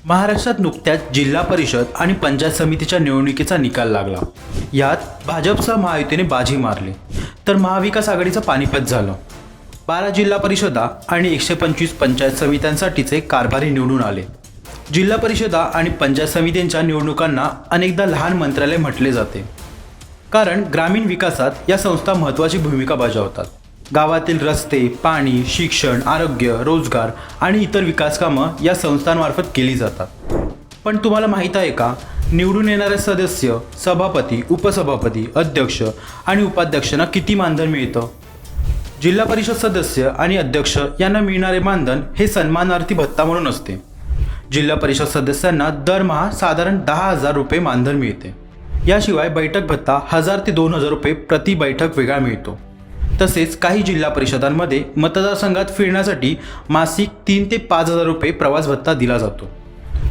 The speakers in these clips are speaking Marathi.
महाराष्ट्रात नुकत्याच जिल्हा परिषद आणि पंचायत समितीच्या निवडणुकीचा निकाल लागला। यात भाजपसह महायुतीने बाजी मारली तर महाविकास आघाडीचं पानिपत झालं। 12 जिल्हा परिषदा आणि 125 पंचायत समित्यांसाठीचे कारभारी निवडून आले। जिल्हा परिषदा आणि पंचायत समित्यांच्या निवडणुकांना अनेकदा लहान मंत्रालय म्हटले जाते, कारण ग्रामीण विकासात या संस्था महत्त्वाची भूमिका बजावतात। गावातील रस्ते, पाणी, शिक्षण, आरोग्य, रोजगार आणि इतर विकास कामं या संस्थांमार्फत केली जातात। पण तुम्हाला माहीत आहे का, निवडून येणारे सदस्य, सभापती, उपसभापती, अध्यक्ष आणि उपाध्यक्षांना किती मानधन मिळतं? जिल्हा परिषद सदस्य आणि अध्यक्ष यांना मिळणारे मानधन हे सन्मानार्थी भत्ता म्हणून असते। जिल्हा परिषद सदस्यांना दरमहा साधारण 10,000 रुपये मानधन मिळते। याशिवाय बैठक भत्ता 1,000 ते 2,000 रुपये प्रति बैठक वेगळा मिळतो। तसेच काही जिल्हा परिषदांमध्ये मतदारसंघात फिरण्यासाठी मासिक 3 ते 5,000 रुपये प्रवास भत्ता दिला जातो।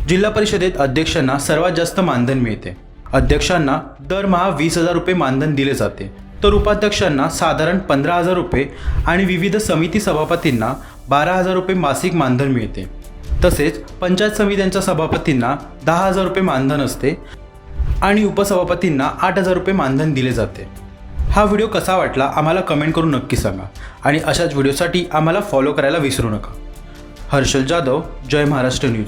जिल्हा परिषदेत अध्यक्षांना सर्वात जास्त मानधन मिळते। अध्यक्षांना दरमहा 20,000 रुपये मानधन दिले जाते, तर उपाध्यक्षांना साधारण 15,000 रुपये आणि विविध समिती सभापतींना 12,000 रुपये मासिक मानधन मिळते। तसेच पंचायत समित्यांच्या सभापतींना 10,000 रुपये मानधन असते आणि उपसभापतींना 8,000 रुपये मानधन दिले जाते। हा व्हिडिओ कसा वाटला आम्हाला कमेंट करून नक्की सांगा आणि अशाच व्हिडिओसाठी आम्हाला फॉलो करायला विसरू नका। हर्षल जाधव, जय महाराष्ट्र न्यूज।